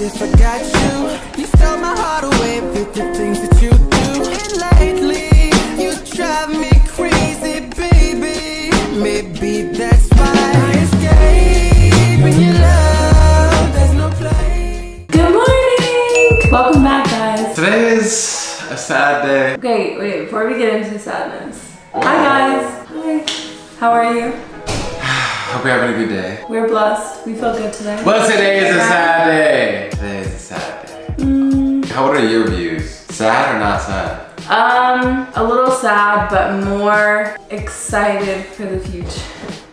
if I got you. You stole my heart away with the things that you do. And lately, you drive me crazy, baby. Maybe that's why I escape in your love. There's no place. Good morning! Welcome back, guys. Today is a sad day. Okay, wait, before we get into sadness. Hi, guys. Hi. How are you? Hope you're having a good day. We're blessed. We feel good today. But today is a sad day. Today is a sad day. What are your views? Sad or not sad? A little sad, but more excited for the future.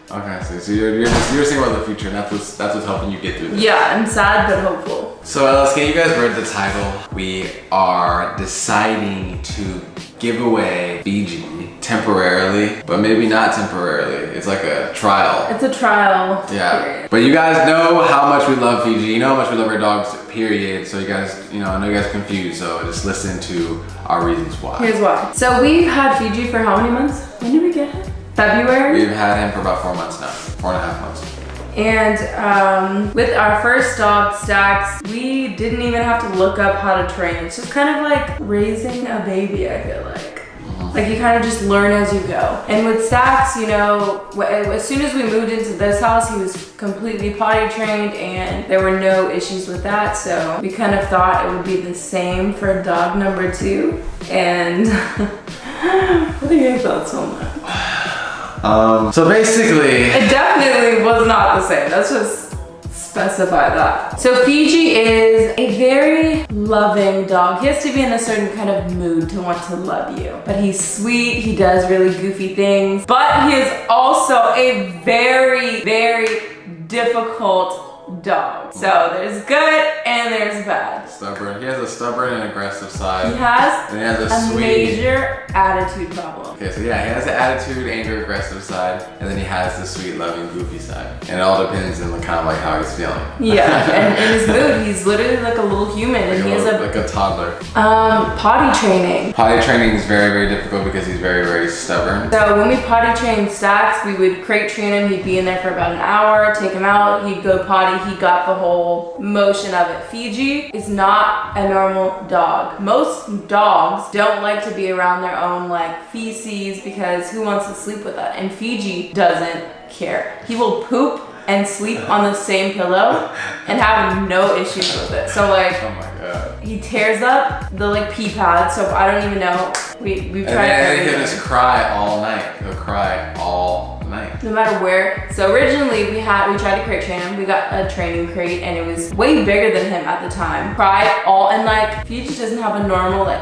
Okay, so you're thinking about the future, and that's what's helping you get through this. Yeah, I'm sad but hopeful. So Alice, you guys read the title. We are deciding to give away Fiji temporarily, but maybe not temporarily. It's like a trial. It's a trial. Yeah. Period. But you guys know how much we love Fiji. You know how much we love our dogs, period. So you guys, I know you guys are confused, so just listen to our reasons why. Here's why. So we've had Fiji for how many months? When did we get him? February? We've had him for about 4 months now. 4.5 months. And with our first dog, Stax, we didn't even have to look up how to train. It's just kind of like raising a baby, I feel like. Like you kind of just learn as you go. And with Stax, as soon as we moved into this house, he was completely potty trained and there were no issues with that. So we kind of thought it would be the same for dog number 2. And what are your thoughts on that? So basically, it definitely was not the same. Let's just specify that. So Fiji is a very loving dog. He has to be in a certain kind of mood to want to love you. But he's sweet, he does really goofy things, but he is also a very, very difficult dog. So there's good and there's bad. Stubborn. He has a stubborn and aggressive side. He has, and he has a sweet major attitude problem. Okay, so yeah, he has the attitude, anger, aggressive side, and then he has the sweet, loving, goofy side. And it all depends on kind of like how he's feeling. Yeah, and in his mood, he's literally like a little human, and he has like a toddler. Potty training. Potty training is very, very difficult because he's very, very stubborn. So when we potty trained Stax, we would crate train him. He'd be in there for about an hour, take him out, he'd go potty. He got the whole motion of it. Fiji is not a normal dog. Most dogs don't like to be around their own like feces because who wants to sleep with that? And Fiji doesn't care. He will poop and sleep on the same pillow and have no issues with it. So like, oh my god, he tears up the like pee pad. So I don't even know. We've tried everything. He'll just cry all night. He'll cry all night. No matter where. So originally we tried to crate train him. We got a training crate and it was way bigger than him at the time. Cried all, and like Fiji doesn't have a normal like.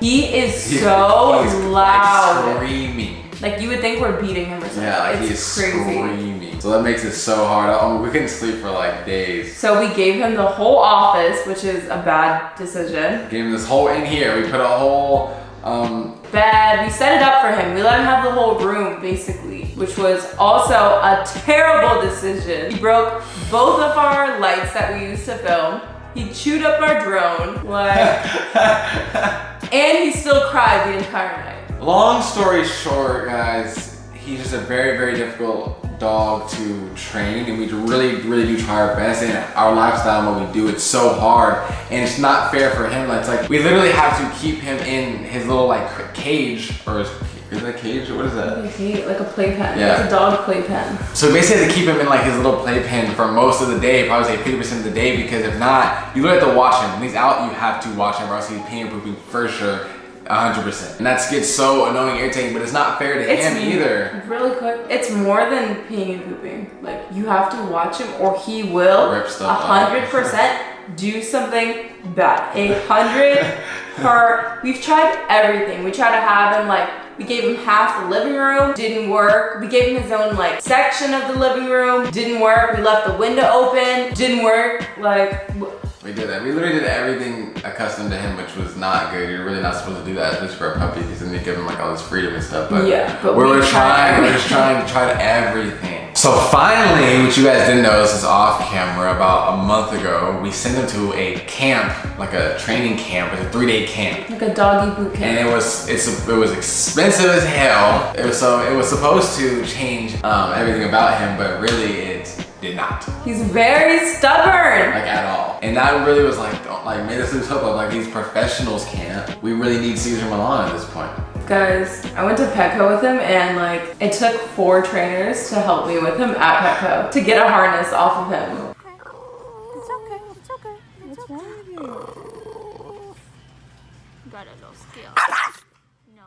He is so loud. Like screaming. Like you would think we're beating him or something. Yeah, like it's he is crazy. Screaming. So that makes it so hard. We couldn't sleep for like days. So we gave him the whole office, which is a bad decision. Gave him this whole in here. We put a whole bed. We set it up for him. We let him have the whole room basically, which was also a terrible decision. He broke both of our lights that we used to film. He chewed up our drone, and he still cried the entire night. Long story short, guys, he's just a very, very difficult dog to train, and we really, really do try our best. And our lifestyle and what we do, it's so hard, and it's not fair for him. It's like we literally have to keep him in his little like cage, or is that a cage? What is that? Like a playpen. Yeah. It's a dog playpen. So basically, to keep him in like his little playpen for most of the day, probably say 50% of the day, because if not, you literally have to watch him. When he's out, you have to watch him, or else he's peeing and pooping for sure. 100%. And that gets so annoying, irritating, but it's not fair to him either. Really quick, it's more than peeing and pooping. Like you have to watch him, or he will rip stuff 100% do something bad. 100 We've tried everything. We tried to have him like. We gave him half the living room, didn't work. We gave him his own like section of the living room, didn't work. We left the window open, didn't work. Like we did that. We literally did everything accustomed to him, which was not good. You're really not supposed to do that, especially for a puppy, because then you give him like all this freedom and stuff. But yeah, but we're just trying to try everything. So finally, what you guys didn't know, this is off camera, about a month ago, we sent him to a camp, like a training camp. It's a 3-day camp. Like a doggy boot camp. And it was expensive as hell. It was supposed to change everything about him, but really it did not. He's very stubborn. Like at all. And that really was like made us lose hope of like these professionals can't. We really need Caesar Milan at this point. Guys, I went to Petco with him and like it took 4 trainers to help me with him at Petco to get a harness off of him. It's okay. It's okay. What's wrong with you? Got a little skill. No.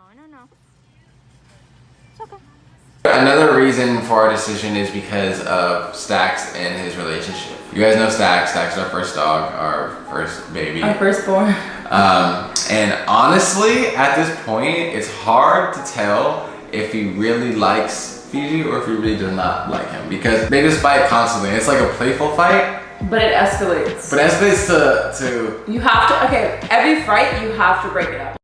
It's okay. Another reason for our decision is because of Stax and his relationship. You guys know Stax. Stax is our first dog, our first baby. Our firstborn. And honestly, at this point, it's hard to tell if he really likes Fiji or if he really does not like him because they just fight constantly. It's like a playful fight. But it escalates. But it escalates to... You have to, okay, every fight you have to break it up.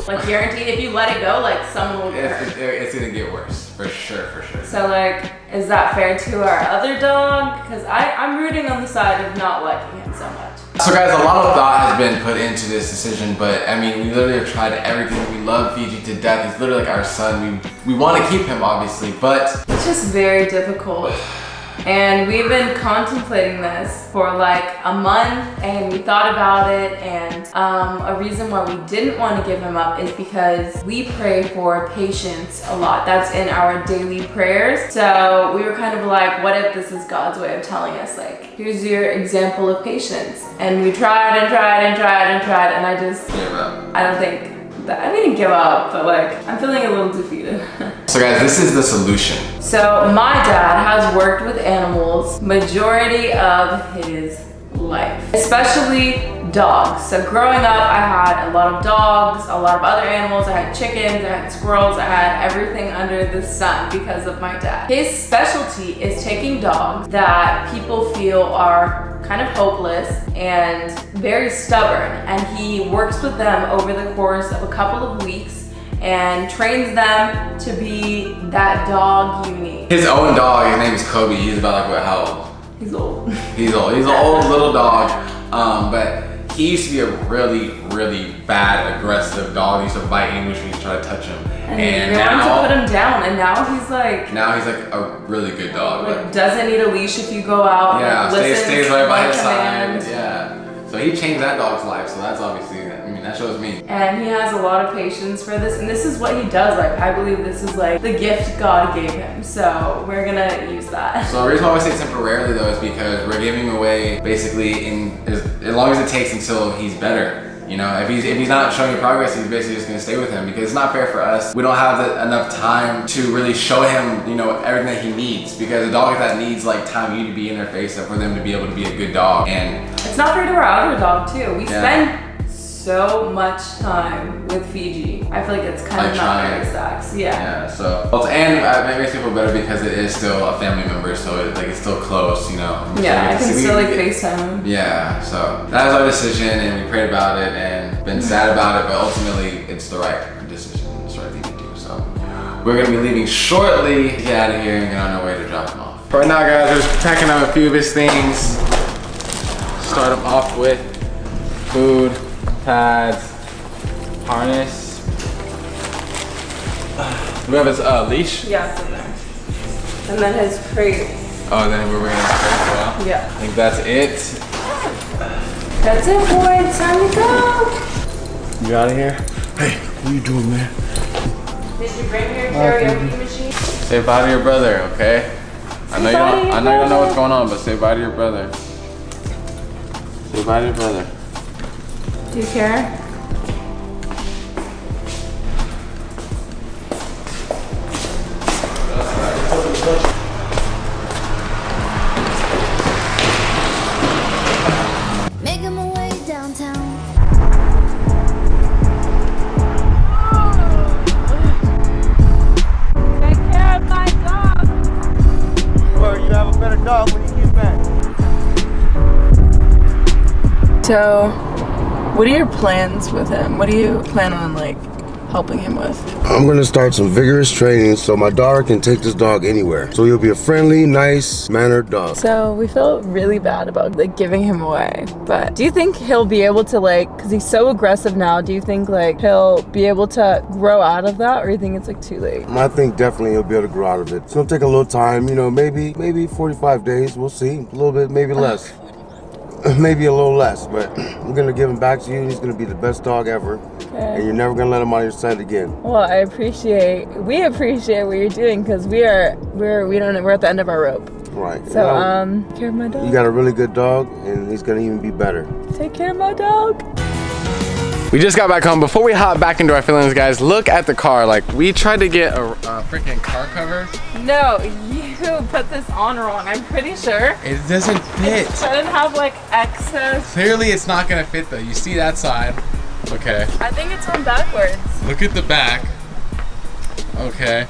Like guaranteed, if you let it go, like someone will get hurt. It's gonna get worse, for sure. So like, is that fair to our other dog? Because I'm rooting on the side of not liking him so much. So guys, a lot of thought has been put into this decision, but I mean, we literally have tried everything. We love Fiji to death. He's literally like our son. We want to keep him, obviously, but... It's just very difficult. And we've been contemplating this for like a month and we thought about it, and a reason why we didn't want to give him up is because we pray for patience a lot. That's in our daily prayers. So we were kind of like, what if this is God's way of telling us, like, here's your example of patience. And we tried and I just, I don't think that I didn't give up, but like, I'm feeling a little defeated. So guys, this is the solution. So my dad has worked with animals majority of his life, especially dogs. So growing up, I had a lot of dogs, a lot of other animals. I had chickens, I had squirrels, I had everything under the sun because of my dad. His specialty is taking dogs that people feel are kind of hopeless and very stubborn, and he works with them over the course of a couple of weeks and trains them to be that dog you need. His own dog, his name is Kobe. He's about like, what, how old? He's old. He's old. He's an old little dog. But he used to be a really bad, aggressive dog. He used to bite anyone when you try to touch him. And now to put him down, and now he's like a really good dog. Like doesn't need a leash if you go out. Yeah, like, stays right by his command. side. Yeah. So he changed that dog's life. So that's obviously, I mean, that shows me. And he has a lot of patience for this, and this is what he does. Like, I believe this is like the gift God gave him. So we're gonna use that. So the reason why we say temporarily though is because we're giving him away basically as long as it takes until he's better. You know, if he's not showing you progress, he's basically just gonna stay with him because it's not fair for us. We don't have enough time to really show him, you know, everything that he needs, because a dog like that needs like time you to be in their face and for them to be able to be a good dog. And it's not fair to our other dog too. We spend so much time with Fiji. I feel like it's kind of not fair to Stax. Yeah. So and it makes me feel better because it is still a family member, so it's still close, you know. Yeah, I can still like FaceTime him. Yeah, so that was our decision, and we prayed about it and been sad about it, but ultimately it's the right decision. It's the right thing to do. So we're gonna be leaving shortly to get out of here and get on our way to drop him off. Right now, guys, we're just packing up a few of his things. Start him off with food, pads, harness. Do we have his leash? Yeah, it's in there. And then his crate. Oh, then we're bringing his crate as well? Yeah. I think that's it. That's it, boy. It's time to go. You out of here? Hey, what are you doing, man? Did you bring your karaoke machine? Say bye to your brother, okay? I know you don't know what's going on, but say bye to your brother. Say bye to your brother. Do you care? Making my way downtown. Take care of my dog. Or you have a better dog when you get back. So, what are your plans with him? What do you plan on like helping him with? I'm gonna start some vigorous training so my daughter can take this dog anywhere. So he'll be a friendly, nice, mannered dog. So we feel really bad about like giving him away, but do you think he'll be able to like, cause he's so aggressive now, do you think like he'll be able to grow out of that, or you think it's like too late? I think definitely he'll be able to grow out of it. It's gonna take a little time, you know, maybe 45 days, we'll see. A little bit, maybe less. Maybe a little less, but we're gonna give him back to you and he's gonna be the best dog ever. Okay. And you're never gonna let him on your side again. Well, we appreciate what you're doing, because we're at the end of our rope. Right. So, care of my dog. You got a really good dog and he's gonna even be better. Take care of my dog. We just got back home. Before we hop back into our feelings, guys, look at the car. Like, we tried to get a freaking car cover. No, you put this on wrong, I'm pretty sure. It doesn't fit. It shouldn't have like excess. Clearly it's not gonna fit though. You see that side? Okay. I think it's on backwards. Look at the back. Okay.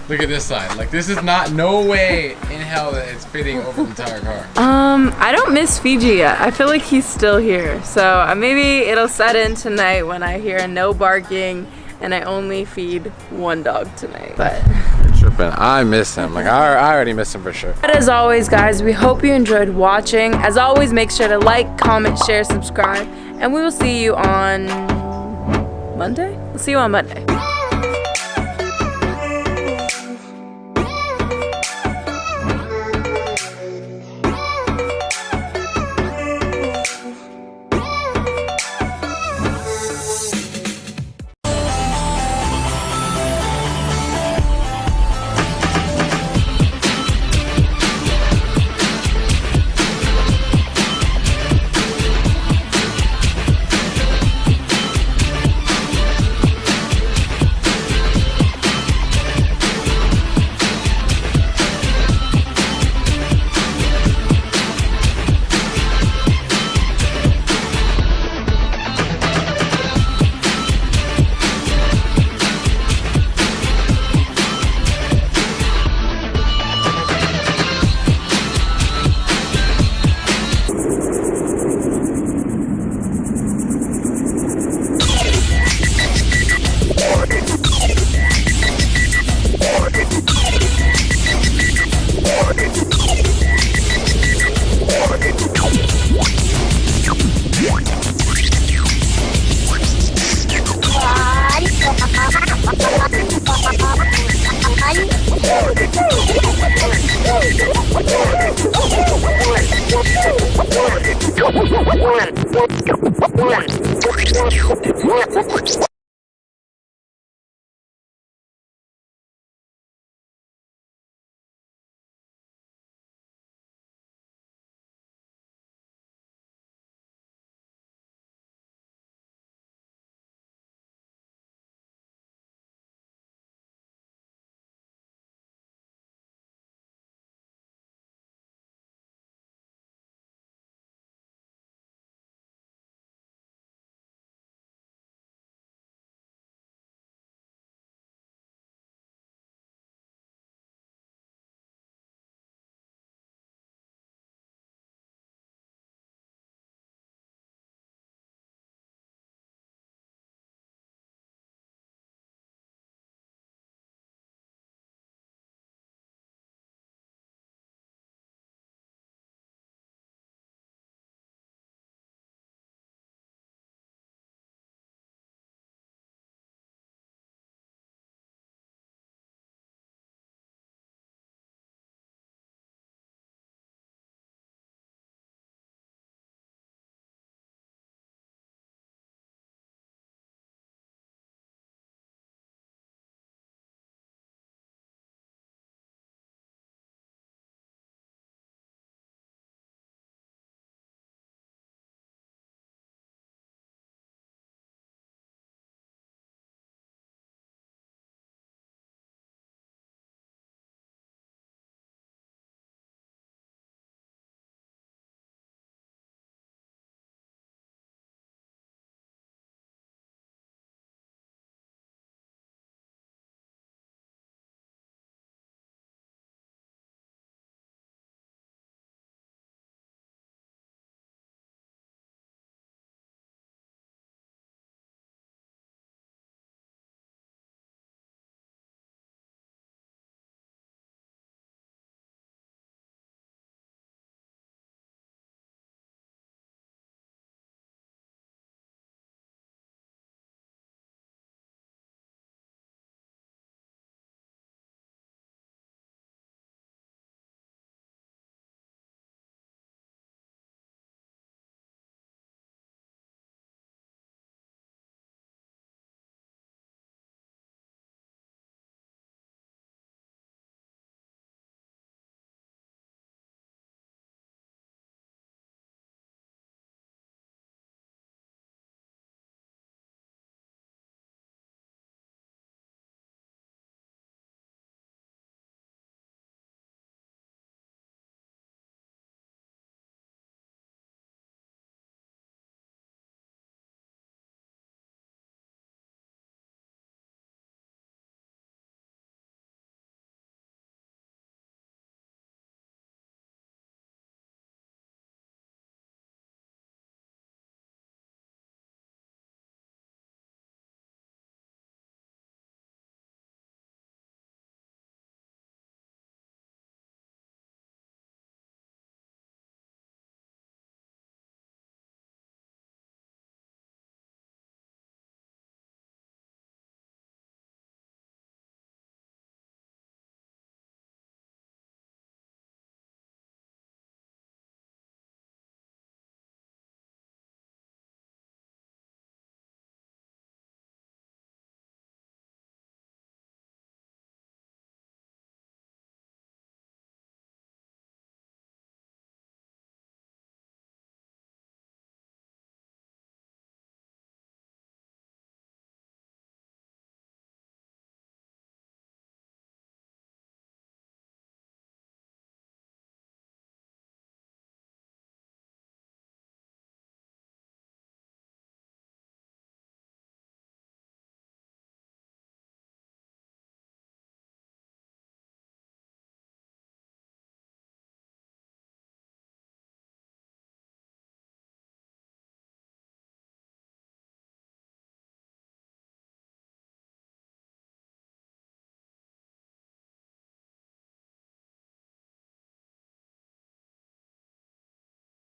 Look at this side. Like, this is no way in hell that it's fitting over the entire car. I don't miss Fiji yet. I feel like he's still here. So maybe it'll set in tonight when I hear no barking and I only feed one dog tonight. But Tripping. I miss him. Like, I already miss him for sure. but as always, guys, we hope you enjoyed watching. As always, make sure to like, comment, share, subscribe, and we will see you on Monday? We'll see you on Monday. One.